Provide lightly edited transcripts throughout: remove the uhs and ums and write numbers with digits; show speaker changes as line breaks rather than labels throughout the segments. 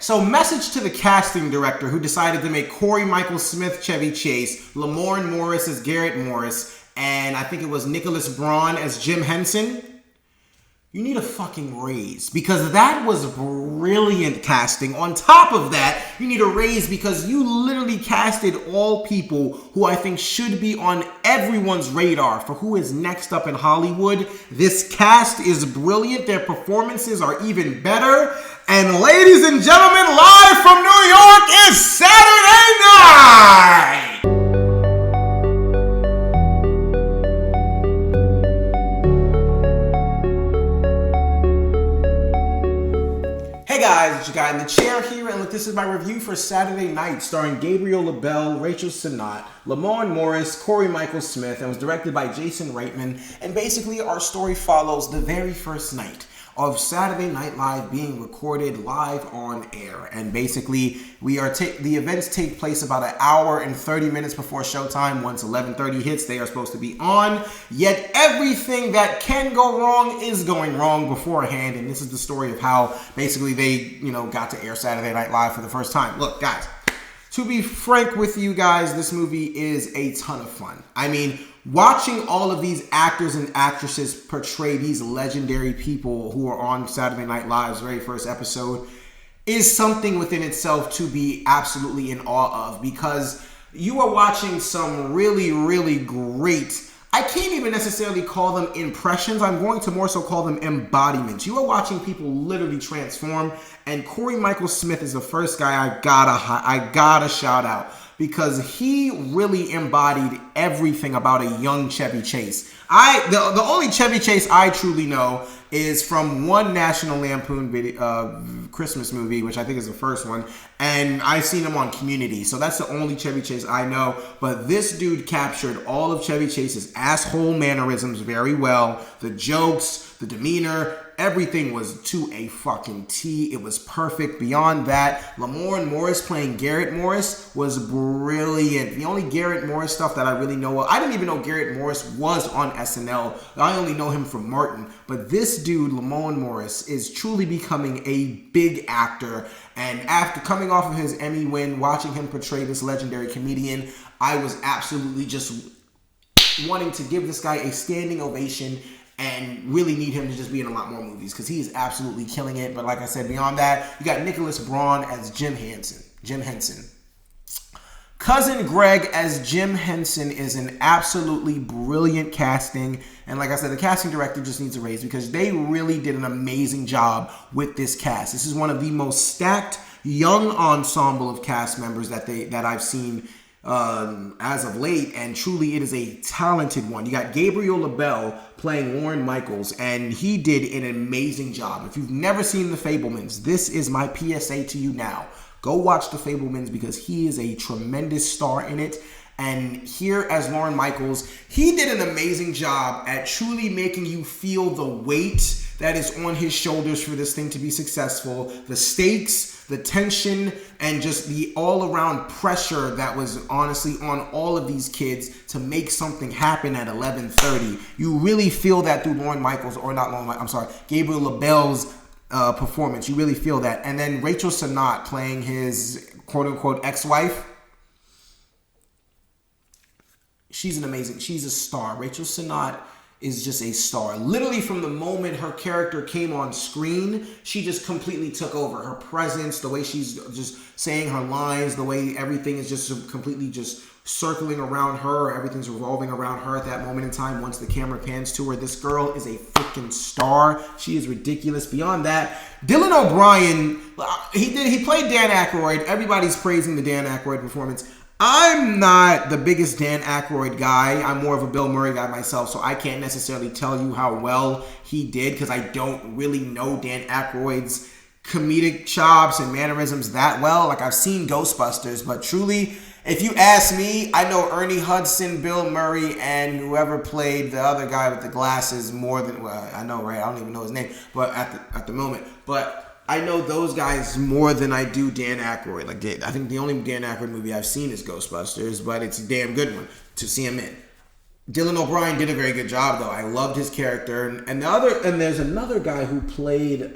So message to the casting director who decided to make Corey Michael Smith Chevy Chase, Lamorne Morris as Garrett Morris, and I think it was Nicholas Braun as Jim Henson. You need a fucking raise, because that was brilliant casting. On top of that, you need a raise because you literally casted all people who I think should be on everyone's radar for who is next up in Hollywood. This cast is brilliant. Their performances are even better. And ladies and gentlemen, live from New York is Saturday Night! Hey guys, it's your guy in the chair here, and look, this is my review for Saturday Night, starring Gabriel LaBelle, Rachel Sennott, Lamorne Morris, Corey Michael Smith, and was directed by Jason Reitman. And basically, our story follows the very first night of Saturday Night Live being recorded live on air. And basically, the events take place about an hour and 30 minutes before showtime. Once 11:30 hits, they are supposed to be on. Yet everything that can go wrong is going wrong beforehand. And this is the story of how basically they, got to air Saturday Night Live for the first time. Look, guys, to be frank with you guys, this movie is a ton of fun. I mean, watching all of these actors and actresses portray these legendary people who are on Saturday Night Live's very first episode is something within itself to be absolutely in awe of, because you are watching some really, really great, I can't even necessarily call them impressions. I'm going to more so call them embodiments. You are watching people literally transform, and Corey Michael Smith is the first guy I gotta shout out, because he really embodied everything about a young Chevy Chase. The only Chevy Chase I truly know is from one National Lampoon video, Christmas movie, which I think is the first one, and I've seen him on Community. So that's the only Chevy Chase I know. But this dude captured all of Chevy Chase's asshole mannerisms very well. The jokes, the demeanor, everything was to a fucking T. It was perfect. Beyond that, Lamorne Morris playing Garrett Morris was brilliant. The only Garrett Morris stuff that I really know of, I didn't even know Garrett Morris was on SNL. I only know him from Martin. But this dude, Lamorne Morris, is truly becoming a big actor. And after coming off of his Emmy win, watching him portray this legendary comedian, I was absolutely just wanting to give this guy a standing ovation and really need him to just be in a lot more movies, because he is absolutely killing it. But like I said, beyond that, you got Nicholas Braun as Jim Henson. Cousin Greg as Jim Henson is an absolutely brilliant casting. And like I said, the casting director just needs a raise, because they really did an amazing job with this cast. This is one of the most stacked young ensemble of cast members that I've seen as of late, and truly it is a talented one. You got Gabriel LaBelle playing Lorne Michaels, and he did an amazing job. If you've never seen The Fabelmans, this is my PSA to you now. Go watch The Fabelmans, because he is a tremendous star in it. And here as Lorne Michaels, he did an amazing job at truly making you feel the weight that is on his shoulders for this thing to be successful, the stakes, the tension, and just the all-around pressure that was honestly on all of these kids to make something happen at 11:30. You really feel that through Gabriel LaBelle's performance. You really feel that. And then Rachel Sennott playing his quote-unquote ex-wife. She's a star. Rachel Sennott is just a star. Literally from the moment her character came on screen, she just completely took over. Her presence, the way she's just saying her lines, the way everything is just completely just circling around her. Everything's revolving around her at that moment in time. Once the camera pans to her, this girl is a freaking star. She is ridiculous. Beyond that, Dylan O'Brien, he played Dan Aykroyd. Everybody's praising the Dan Aykroyd performance. I'm not the biggest Dan Aykroyd guy. I'm more of a Bill Murray guy myself, so I can't necessarily tell you how well he did, because I don't really know Dan Aykroyd's comedic chops and mannerisms that well. Like, I've seen Ghostbusters, but truly, if you ask me, I know Ernie Hudson, Bill Murray, and whoever played the other guy with the glasses more than, well, I know, right? I don't even know his name, but at the moment, but I know those guys more than I do Dan Aykroyd. I think the only Dan Aykroyd movie I've seen is Ghostbusters, but it's a damn good one to see him in. Dylan O'Brien did a very good job, though. I loved his character, and there's another guy who played.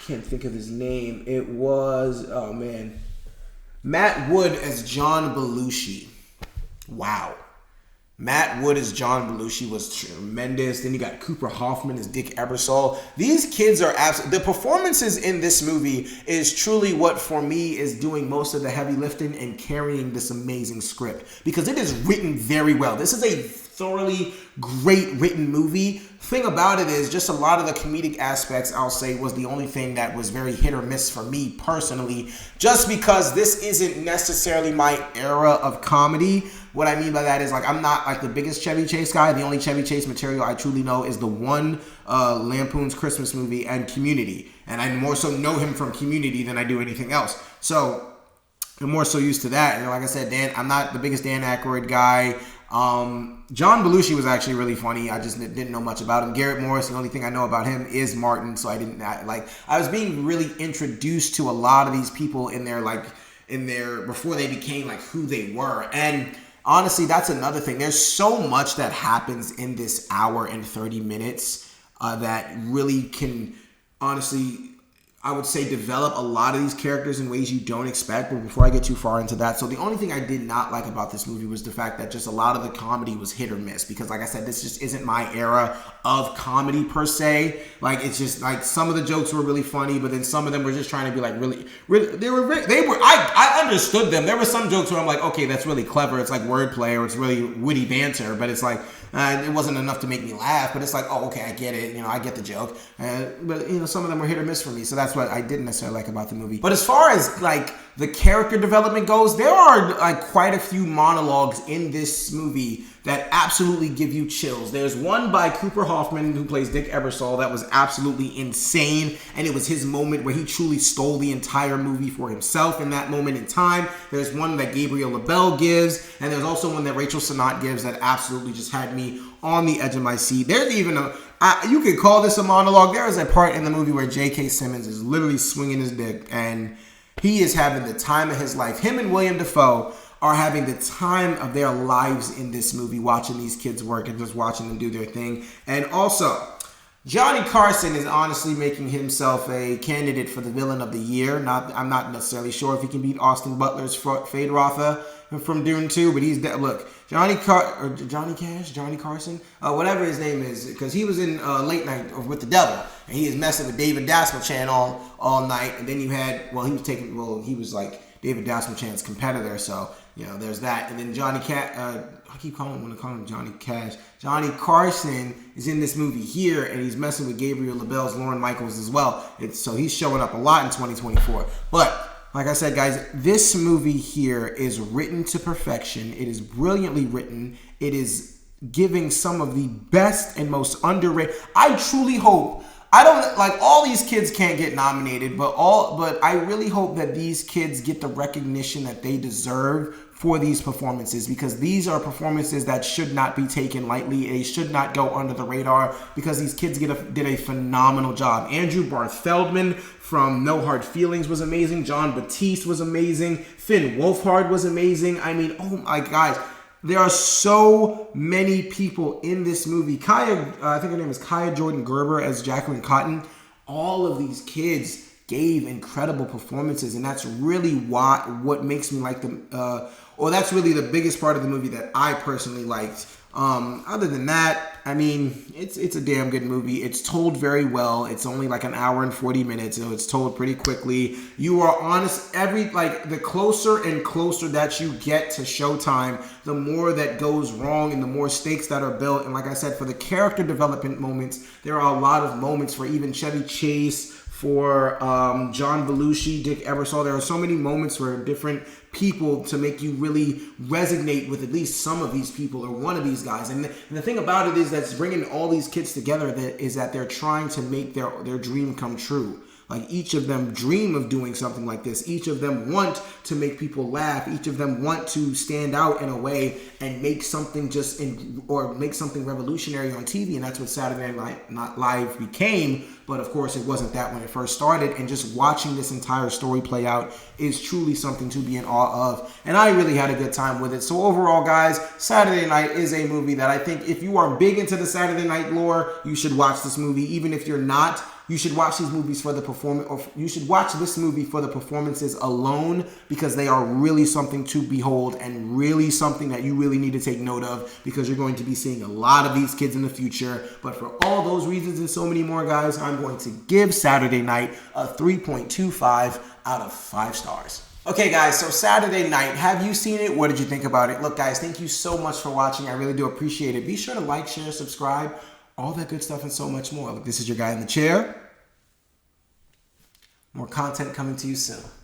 can't think of his name. It was, oh man, Matt Wood as John Belushi. Wow. Matt Wood as John Belushi was tremendous. Then you got Cooper Hoffman as Dick Ebersol. These kids are absolutely... The performances in this movie is truly what, for me, is doing most of the heavy lifting and carrying this amazing script. Because it is written very well. This is a thoroughly great written movie. Thing about it is just a lot of the comedic aspects, I'll say, was the only thing that was very hit or miss for me personally. Just because this isn't necessarily my era of comedy. What I mean by that is, like, I'm not like the biggest Chevy Chase guy. The only Chevy Chase material I truly know is the one Lampoon's Christmas movie and Community. And I more so know him from Community than I do anything else. So I'm more so used to that. And like I said, I'm not the biggest Dan Aykroyd guy. John Belushi was actually really funny. I just didn't know much about him. Garrett Morris, the only thing I know about him is Martin. So I was being really introduced to a lot of these people in their before they became like who they were. And honestly, that's another thing. There's so much that happens in this hour and 30 minutes that really can, honestly, I would say, develop a lot of these characters in ways you don't expect. But before I get too far into that, so the only thing I did not like about this movie was the fact that just a lot of the comedy was hit or miss. Because like I said, this just isn't my era of comedy per se. Like, it's just like some of the jokes were really funny, but then some of them were just trying to be like really I understood them. There were some jokes where I'm like, okay, that's really clever. It's like wordplay or it's really witty banter, but it's like it wasn't enough to make me laugh. But it's like, oh, okay, I get it. I get the joke. But some of them were hit or miss for me. So that's what I didn't necessarily like about the movie. But as far as like the character development goes, there are like quite a few monologues in this movie that absolutely give you chills. There's one by Cooper Hoffman, who plays Dick Ebersol, that was absolutely insane. And it was his moment where he truly stole the entire movie for himself in that moment in time. There's one that Gabriel LaBelle gives. And there's also one that Rachel Sennott gives that absolutely just had me on the edge of my seat. There's even you could call this a monologue. There is a part in the movie where J.K. Simmons is literally swinging his dick, and he is having the time of his life. Him and William Dafoe are having the time of their lives in this movie, watching these kids work and just watching them do their thing. And also, Johnny Carson is honestly making himself a candidate for the villain of the year. I'm not necessarily sure if he can beat Austin Butler's Feyd-Rautha from Dune 2, but he's look, Johnny Carson, whatever his name is, because he was in Late Night with the Devil, and he is messing with David Dasmalchian all night. And then you had, he was like David Dasmalchian's competitor, so there's that. And then I keep calling him Johnny Cash. Johnny Carson is in this movie here, and he's messing with Gabriel LaBelle's Lorne Michaels as well. So he's showing up a lot in 2024. But like I said, guys, this movie here is written to perfection. It is brilliantly written. It is giving some of the best and most underrated. I truly hope, I don't like all these kids can't get nominated, but I really hope that these kids get the recognition that they deserve for these performances, because these are performances that should not be taken lightly. They should not go under the radar, because these kids did a phenomenal job. Andrew Barth Feldman from No Hard Feelings was amazing. John Batiste was amazing. Finn Wolfhard was amazing. I mean, oh my guys, there are so many people in this movie. I think her name is Kaya Jordan Gerber as Jacqueline Cotton. All of these kids gave incredible performances, and that's really what makes me like them. That's really the biggest part of the movie that I personally liked. Other than that, I mean, it's a damn good movie. It's told very well. It's only like an hour and 40 minutes, so it's told pretty quickly. You are honest, the closer and closer that you get to Showtime, the more that goes wrong and the more stakes that are built. And like I said, for the character development moments, there are a lot of moments for even Chevy Chase, for John Belushi, Dick Ebersol. There are so many moments for different people to make you really resonate with at least some of these people or one of these guys. And the thing about it is that's bringing all these kids together that they're trying to make their dream come true. Like, each of them dream of doing something like this. Each of them want to make people laugh. Each of them want to stand out in a way and make something make something revolutionary on TV. And that's what Saturday Night Live became. But of course, it wasn't that when it first started. And just watching this entire story play out is truly something to be in awe of. And I really had a good time with it. So overall, guys, Saturday Night is a movie that I think if you are big into the Saturday Night lore, you should watch this movie. Even if you're not, you should watch these movies for the performance, or you should watch this movie for the performances alone, because they are really something to behold and really something that you really need to take note of, because you're going to be seeing a lot of these kids in the future. But for all those reasons and so many more, guys, I'm going to give Saturday Night a 3.25 out of 5 stars. Okay, guys, so Saturday Night, have you seen it? What did you think about it? Look, guys, thank you so much for watching. I really do appreciate it. Be sure to like, share, subscribe, all that good stuff and so much more. Look, this is your guy in the chair. More content coming to you soon.